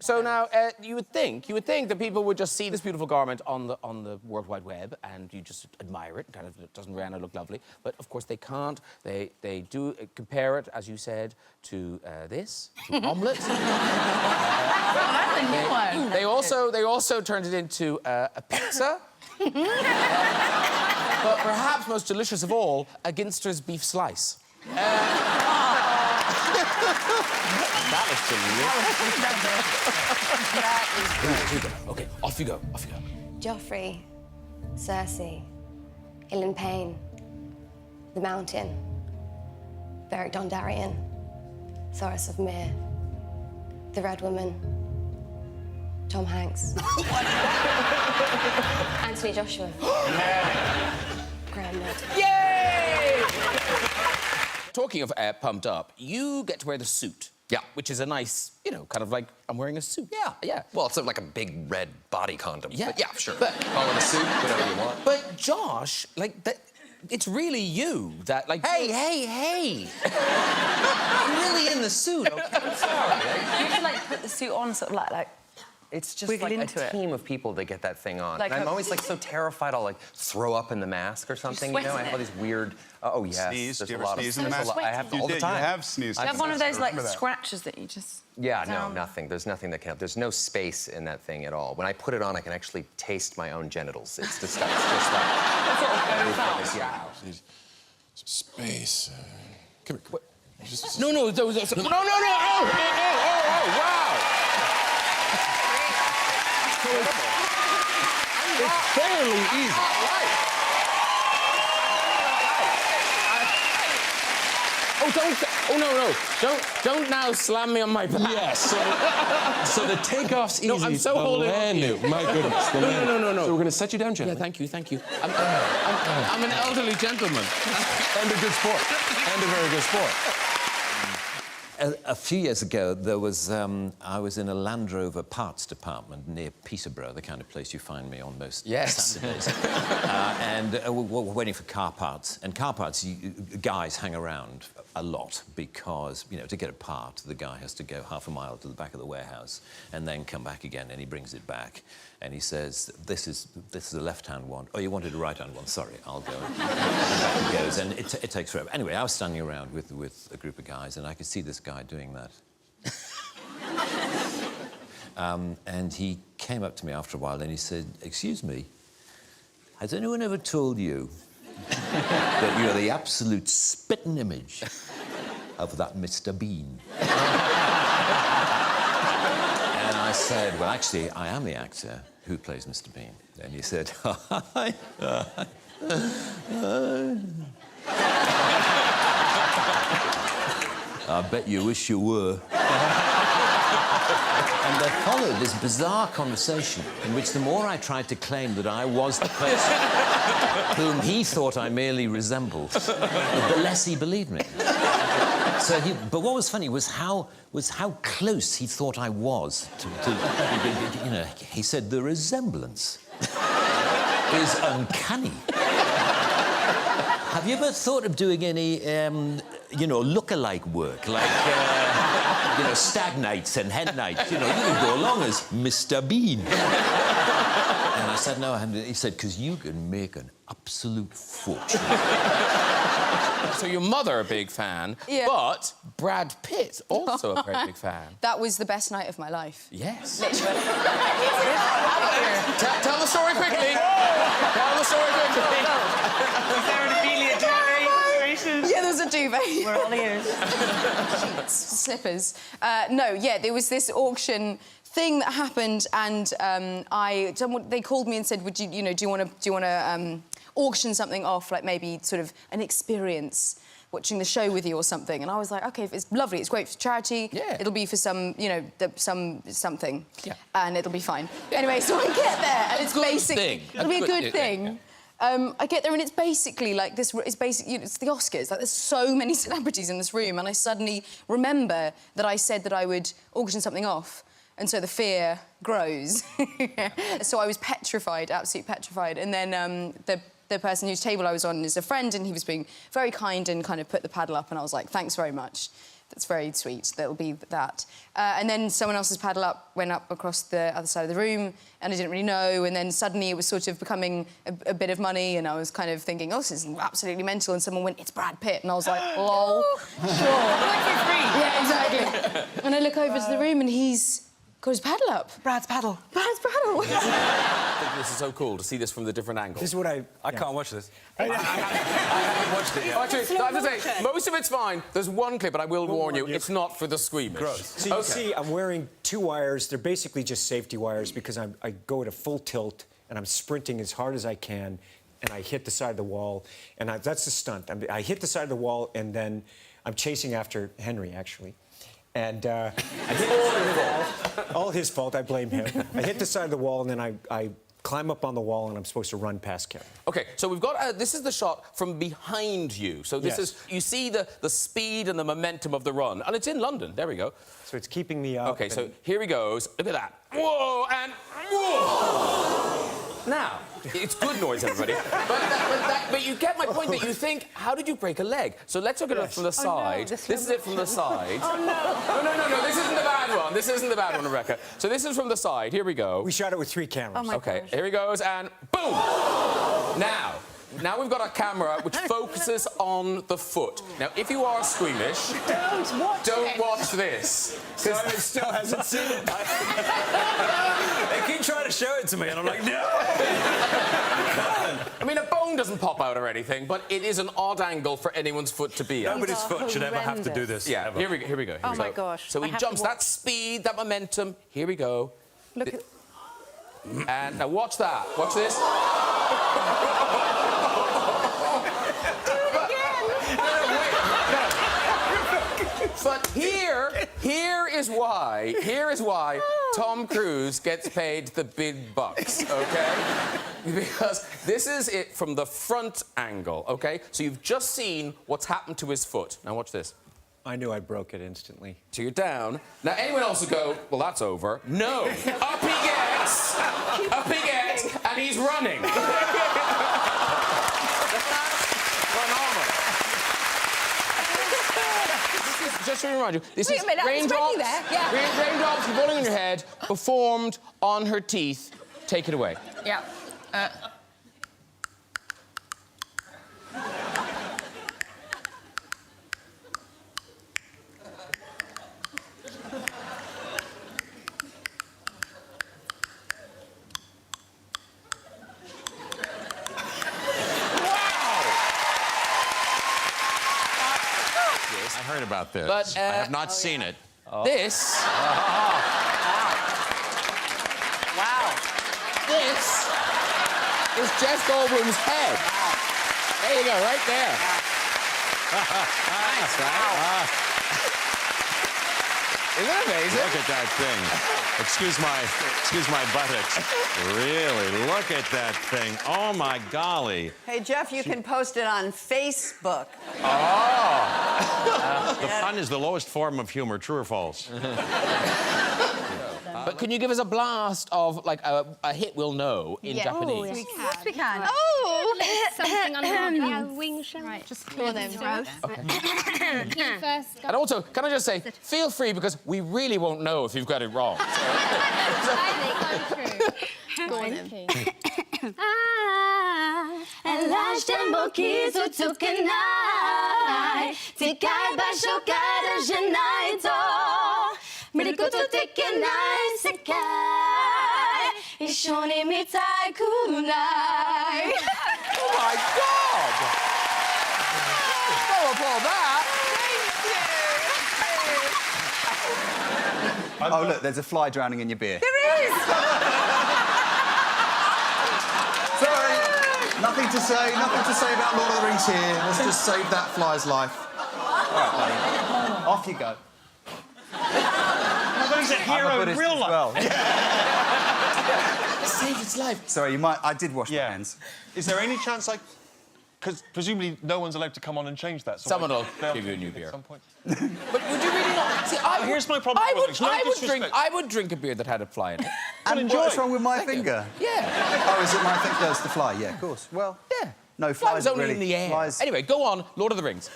So now, you would think that people would just see this beautiful garment on the World Wide Web and you just admire it, kind of, doesn't Rihanna look lovely? But of course they can't. They do compare it, as you said, to this, to omelette. That's a new one. They also turned it into a pizza. But perhaps most delicious of all, a Ginster's beef slice. That was delicious. Okay, off you go, off you go. Joffrey, Cersei, Ilan Payne, The Mountain, Beric Dondarrion, Thoros of Myr, The Red Woman, Tom Hanks, Anthony Joshua, Graham Norton. Yay! Talking of pumped up, you get to wear the suit. Yeah. Which is a nice, you know, kind of like, I'm wearing a suit. Yeah. Yeah. Well, it's like a big red body condom. Yeah. But yeah, sure. But, call it a suit, whatever you want. But Josh, like, it's really you that, like... Hey! I'm really in the suit, okay? I'm sorry. You have to, like, put the suit on sort of like... It's just wiggle like a into it. team of people that get that thing on. Like and I'm always like so terrified I'll like throw up in the mask or something. You know, I have all these weird. Oh yes. Sneeze. There's Do you a ever lot sneeze of. in the mask? I have all the time. You have sneezed. You have one of those, like, Remember that. scratches that you just... Yeah, down. no, nothing. There's nothing that can. There's no space in that thing at all. When I put it on, I can actually taste my own genitals. It's disgusting. It's just like. That's what goes out. Yeah. Space. Come here. What? No, wow! It's fairly easy. Don't now slam me on my back. Yeah, so the takeoff's easy. No, I'm so the holding on to landing, you. my goodness. The landing. No. So we're going to set you down gently. Yeah, thank you. I'm an elderly gentleman. And a good sport. And a very good sport. A few years ago, there was I was in a Land Rover parts department near Peterborough, the kind of place you find me on most Saturdays. And we're waiting for car parts. And car parts, guys hang around a lot because, you know, to get a part, the guy has to go half a mile to the back of the warehouse and then come back again, and he brings it back. And he says, this is a left-hand one. Oh, you wanted a right-hand one? Sorry, I'll go. And back he goes, and it takes forever. Anyway, I was standing around with a group of guys, and I could see this guy doing that. And he came up to me after a while, and he said, excuse me, has anyone ever told you that you're the absolute spitting image of that Mr. Bean? And I said, well, actually, I am the actor who plays Mr. Bean. And he said, I bet you wish you were. And there followed this bizarre conversation in which the more I tried to claim that I was the person whom he thought I merely resembled, the less he believed me. But what was funny was how close he thought I was to you know, he said the resemblance is uncanny. Have you ever thought of doing any, you know, look-alike work, like, you know, Stag Nights and Hen Nights? You know, you can go along as Mr. Bean. And I said, no, he said, because you can make an absolute fortune. So your mother a big fan, but Brad Pitt also a very big fan. That was the best night of my life. Yes. Literally. Tell the story quickly. Tell the story quickly. Is there an Amelia duvet situation? Yeah, there was a duvet. We're all ears. Sheets, slippers. There was this auction thing that happened, and they called me and said, "Would do you want to auction something off, like maybe sort of an experience watching the show with you or something?" And I was like, OK, if it's lovely, it's great for charity. Yeah. It'll be for some, you know, something. Yeah. And it'll be fine. Anyway, so I get there, and it's basically... It'll be a good thing. Yeah. I get there and it's basically like this. It's basically, you know, it's the Oscars. Like there's so many celebrities in this room, and I suddenly remember that I said that I would auction something off, and so the fear grows. So I was petrified, absolutely petrified. And then the person whose table I was on is a friend, and he was being very kind and kind of put the paddle up, and I was like, thanks very much. That's very sweet. That'll be that. And then someone else's paddle went up across the other side of the room, and I didn't really know. And then suddenly it was sort of becoming a bit of money, and I was kind of thinking, oh, this is absolutely mental. And someone went, it's Brad Pitt, and I was like, lol, sure. Work for free. Yeah, exactly. And I look over to the room, and he's got his paddle up. Brad's paddle. Brad's paddle. I think this is so cool to see this from the different angles. This is what I can't watch this. I haven't watched it yet. Actually, I have to say, most of it's fine. There's one clip, but I will warn you, it's not for the squeamish. Gross. So you see, I'm wearing 2 wires. They're basically just safety wires because I go at a full tilt and I'm sprinting as hard as I can, and I hit the side of the wall, and that's the stunt. I hit the side of the wall, and then I'm chasing after Henry, actually. And I hit the side of the wall. All his fault, I blame him. I hit the side of the wall, and then I climb up on the wall, and I'm supposed to run past Kevin. OK, so we've got... this is the shot from behind you. So this is... You see the speed and the momentum of the run. And it's in London. There we go. So it's keeping me up. OK, so here he goes. Look at that. Whoa, and whoa! Now, it's good noise, everybody. but you get my point that you think, how did you break a leg? So let's look at it from the side. No, this is it from the side. Oh, no. No, this isn't the bad one. This isn't the bad one, Rebecca. So this is from the side. Here we go. We shot it with 3 cameras. Oh, my OK, gosh. here he goes, and boom! Now we've got a camera which focuses on the foot. Now, if you are squeamish, don't watch this. Simon still hasn't seen it. They keep trying to show it to me, and I'm like, no! I mean, a bone doesn't pop out or anything, but it is an odd angle for anyone's foot to be at. Nobody's foot should ever have to do this. Yeah, ever. here we go. Oh, my gosh. So I he have to jumps, watch. that speed, that momentum. Here we go. Look at... And now watch that. Watch this. But here is why Tom Cruise gets paid the big bucks, OK? Because this is it from the front angle, OK? So you've just seen what's happened to his foot. Now watch this. I knew I broke it instantly. So you're down. Now anyone else would go, well, that's over. No. Up he gets, and he's running. Just to remind you, this is raindrops, raindrops falling on your head, performed on her teeth. Take it away. Yeah. I heard about this. But, I have not seen it. This... Wow. This is Jeff Goldblum's head. There you go, right there. Nice. Wow. Isn't it amazing? Look at that thing. Excuse my buttocks. Really, look at that thing. Oh, my golly. Hey, Jeff, you can post it on Facebook. The pun is the lowest form of humor, true or false? But can you give us a blast of, like, a hit we'll know in Japanese? We can. Oh! Something on the wing shell. Right, Just clear them throat. you first. And also, can I just say, feel free, because we really won't know if you've got it wrong. Go on then. Oh my God! Oh, applaud that! Oh, look, there's a fly drowning in your beer. There is! Sorry, nothing to say about Lord of the Rings here. Let's just save that fly's life. All right, buddy. Off you go. He's a hero in real life. Well. Saved its life. Sorry, I did wash my hands. Is there any chance, like... Because presumably no one's allowed to come on and change that. So Someone will give you a new beer. At some point. But would you really not? See, Here's my problem. I I would drink a beer that had a fly in it. And enjoy. what's wrong with my finger? Yeah. Oh, is it my finger? That's the fly. Yeah, of course. Well, Yeah. no Fly flies was only really. in the air. Flies... Anyway, go on. Lord of the Rings.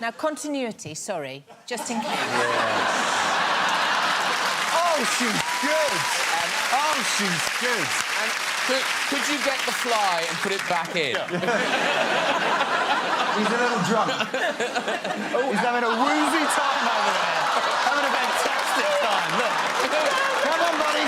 Now, continuity, sorry, just in case. Oh, she's good. Oh, she's good. And could you get the fly and put it back in? He's a little drunk. He's having a woozy time over there. Having a fantastic time. Look. Come on, buddy.